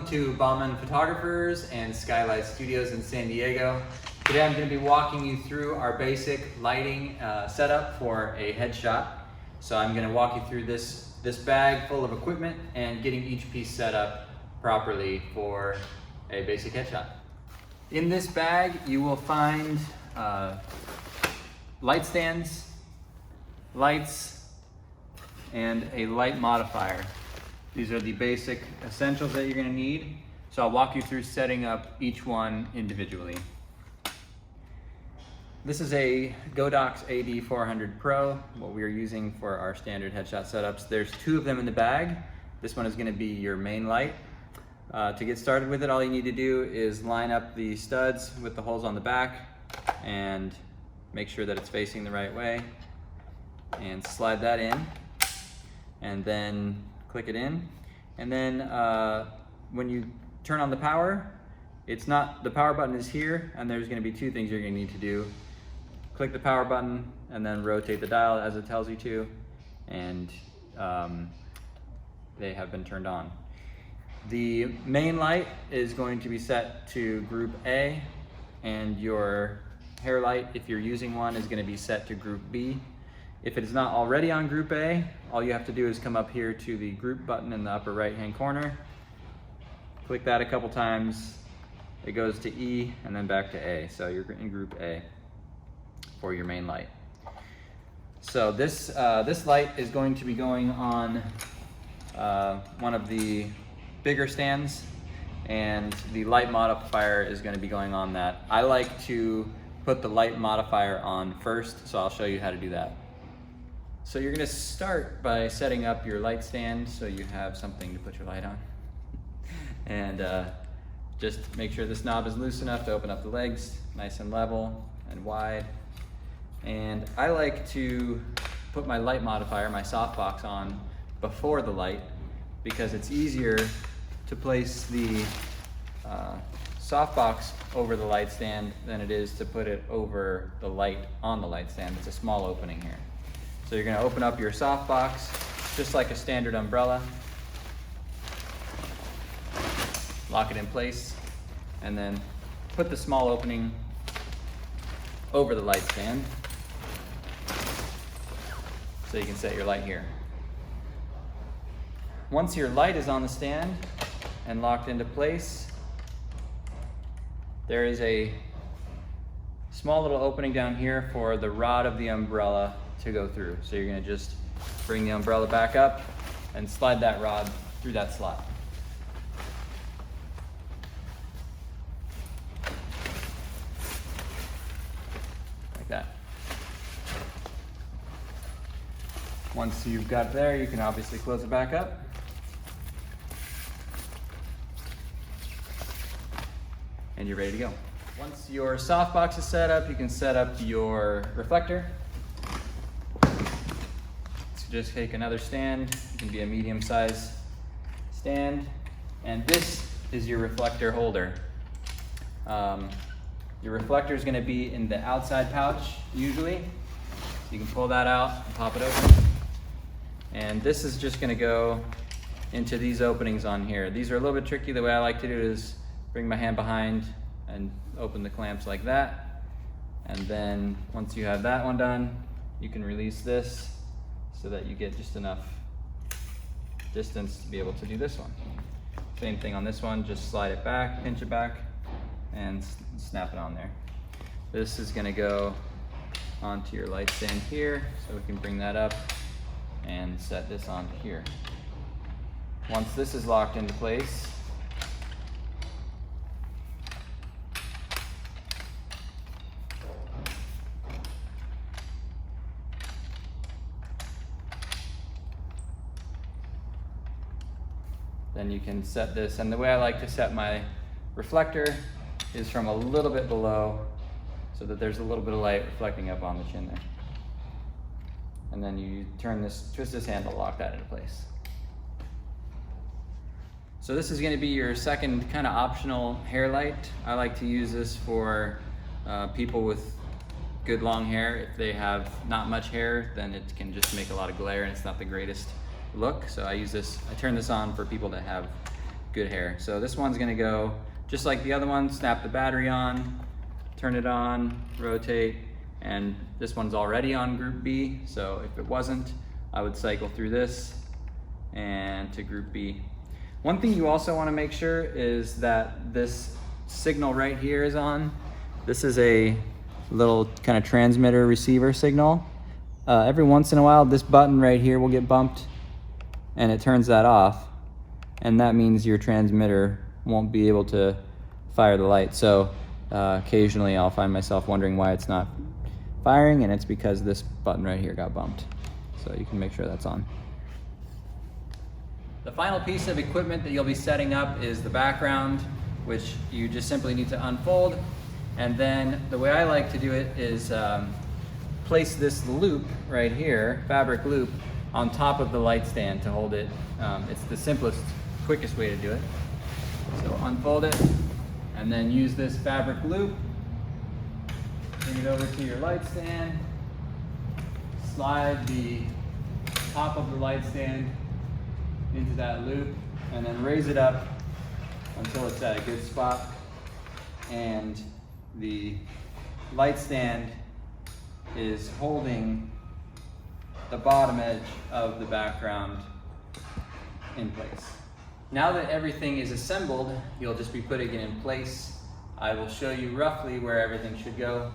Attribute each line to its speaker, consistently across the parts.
Speaker 1: Welcome to Bauman Photographers and Skylight Studios in San Diego. Today I'm going to be walking you through our basic lighting setup for a headshot. So I'm going to walk you through this bag full of equipment and getting each piece set up properly for a basic headshot. In this bag you will find light stands, lights, and a light modifier. These are the basic essentials that you're going to need. So I'll walk you through setting up each one individually. This is a Godox AD400 Pro, what we are using for our standard headshot setups. There's two of them in the bag. This one is going to be your main light. To get started with it, all you need to do is line up the studs with the holes on the back and make sure that it's facing the right way and slide that in, and then click it in. And then when you turn on the power, the power button is here, and there's going to be two things you're going to need to do. Click the power button and then rotate the dial as it tells you to, and they have been turned on. The main light is going to be set to group A, and your hair light, if you're using one, is going to be set to group B. If it is not already on group A, all you have to do is come up here to the group button in the upper right hand corner, click that a couple times, it goes to E and then back to A. So you're in group A for your main light. So this light is going to be going on one of the bigger stands, and the light modifier is going to be going on that. I like to put the light modifier on first, so I'll show you how to do that. So you're going to start by setting up your light stand so you have something to put your light on. And just make sure this knob is loose enough to open up the legs, nice and level and wide. And I like to put my light modifier, my softbox, on before the light, because it's easier to place the softbox over the light stand than it is to put it over the light on the light stand. It's a small opening here. So you're going to open up your softbox just like a standard umbrella, lock it in place, and then put the small opening over the light stand so you can set your light here. Once your light is on the stand and locked into place, there is a small little opening down here for the rod of the umbrella to go through. So you're going to just bring the umbrella back up and slide that rod through that slot. Like that. Once you've got it there, you can obviously close it back up. And you're ready to go. Once your softbox is set up, you can set up your reflector. So just take another stand. It can be a medium-sized stand, and this is your reflector holder. Your reflector is going to be in the outside pouch usually. So you can pull that out and pop it open. And this is just going to go into these openings on here. These are a little bit tricky. The way I like to do it is bring my hand behind and open the clamps like that. And then once you have that one done, you can release this so that you get just enough distance to be able to do this one. Same thing on this one, just slide it back, pinch it back, and snap it on there. This is gonna go onto your light stand here, so we can bring that up and set this onto here. Once this is locked into place, then you can set this. And the way I like to set my reflector is from a little bit below, so that there's a little bit of light reflecting up on the chin there. And then you twist this handle, lock that into place. So this is going to be your second kind of optional hair light. I like to use this for people with good long hair. If they have not much hair, then it can just make a lot of glare and it's not the greatest look. So I turn this on for people that have good hair. So this one's gonna go just like the other one, snap the battery on, turn it on, rotate, and this one's already on group B, so if it wasn't, I would cycle through this and to group B. One thing you also wanna make sure is that this signal right here is on. This is a little kind of transmitter receiver signal. Every once in a while, this button right here will get bumped and it turns that off. And that means your transmitter won't be able to fire the light. So occasionally I'll find myself wondering why it's not firing, and it's because this button right here got bumped. So you can make sure that's on. The final piece of equipment that you'll be setting up is the background, which you just simply need to unfold. And then the way I like to do it is place this loop right here, fabric loop, on top of the light stand to hold it. It's the simplest, quickest way to do it. So unfold it, and then use this fabric loop, bring it over to your light stand, slide the top of the light stand into that loop, and then raise it up until it's at a good spot. And the light stand is holding the bottom edge of the background in place. Now that everything is assembled, you'll just be putting it in place. I will show you roughly where everything should go.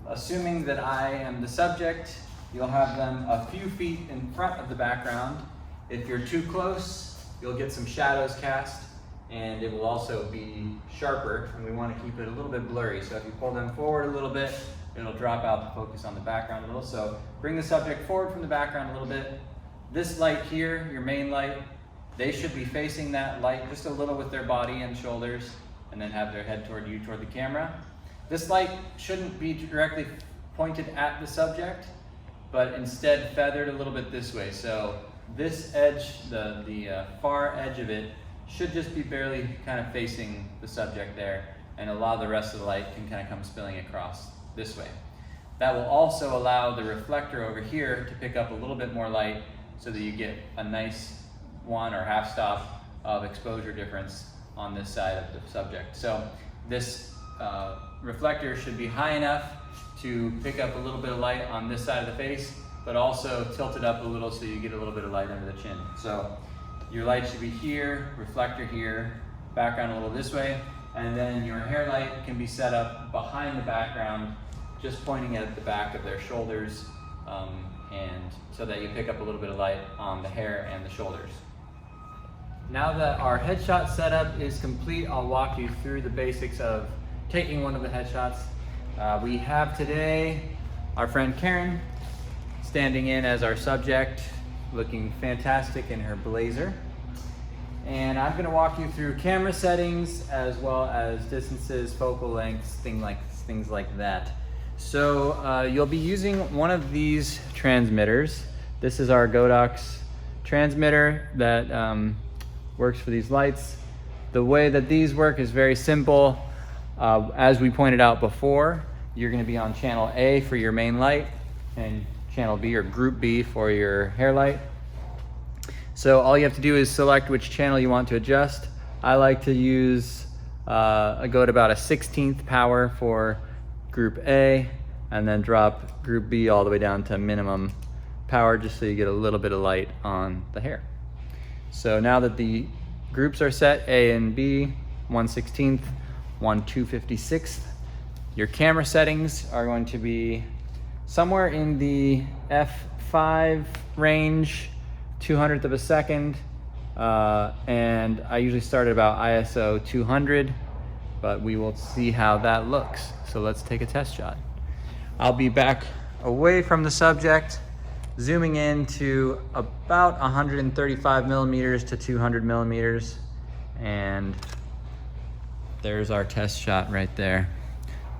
Speaker 1: Assuming that I am the subject, you'll have them a few feet in front of the background. If you're too close, you'll get some shadows cast, and it will also be sharper, and we want to keep it a little bit blurry. So if you pull them forward a little bit, it'll drop out the focus on the background a little. So bring the subject forward from the background a little bit. This light here, your main light, they should be facing that light just a little with their body and shoulders, and then have their head toward you, toward the camera. This light shouldn't be directly pointed at the subject, but instead feathered a little bit this way. So this edge, the far edge of it, should just be barely kind of facing the subject there, and a lot of the rest of the light can kind of come spilling across this way. That will also allow the reflector over here to pick up a little bit more light, so that you get a nice 1 or half stop of exposure difference on this side of the subject. So this reflector should be high enough to pick up a little bit of light on this side of the face, but also tilt it up a little so you get a little bit of light under the chin. So your light should be here, reflector here, background a little this way, and then your hair light can be set up behind the background, just pointing at the back of their shoulders, and so that you pick up a little bit of light on the hair and the shoulders. Now that our headshot setup is complete, I'll walk you through the basics of taking one of the headshots. We have today our friend Karen standing in as our subject, looking fantastic in her blazer. And I'm gonna walk you through camera settings as well as distances, focal lengths, things like that. So you'll be using one of these transmitters. This is our Godox transmitter that works for these lights. The way that these work is very simple. As we pointed out before, you're gonna be on channel A for your main light and channel B or group B for your hair light. So all you have to do is select which channel you want to adjust. I like to use, I go to about a 16th power for group A, and then drop group B all the way down to minimum power, just so you get a little bit of light on the hair. So now that the groups are set, A and B, 1/16th, 1/256th, your camera settings are going to be somewhere in the f5 range, 200th of a second, and I usually start at about ISO 200, but we will see how that looks. So let's take a test shot. I'll be back away from the subject, zooming in to about 135 millimeters to 200 millimeters, and there's our test shot right there.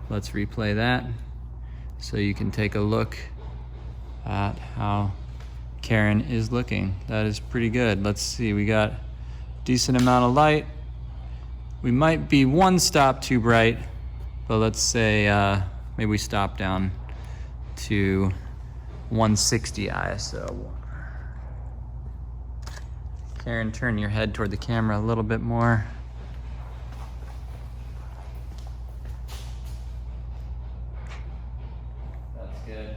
Speaker 1: Let's replay that so you can take a look at how Karen is looking. That is pretty good. Let's see, we got a decent amount of light. We might be one stop too bright, but let's say maybe we stop down to 160 ISO. Aaron, turn your head toward the camera a little bit more. That's good.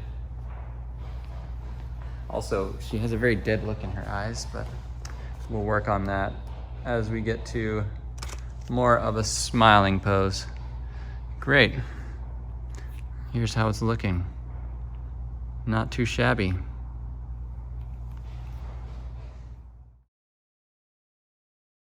Speaker 1: Also, she has a very dead look in her eyes, but we'll work on that as we get to more of a smiling pose. Great. Here's how it's looking. Not too shabby.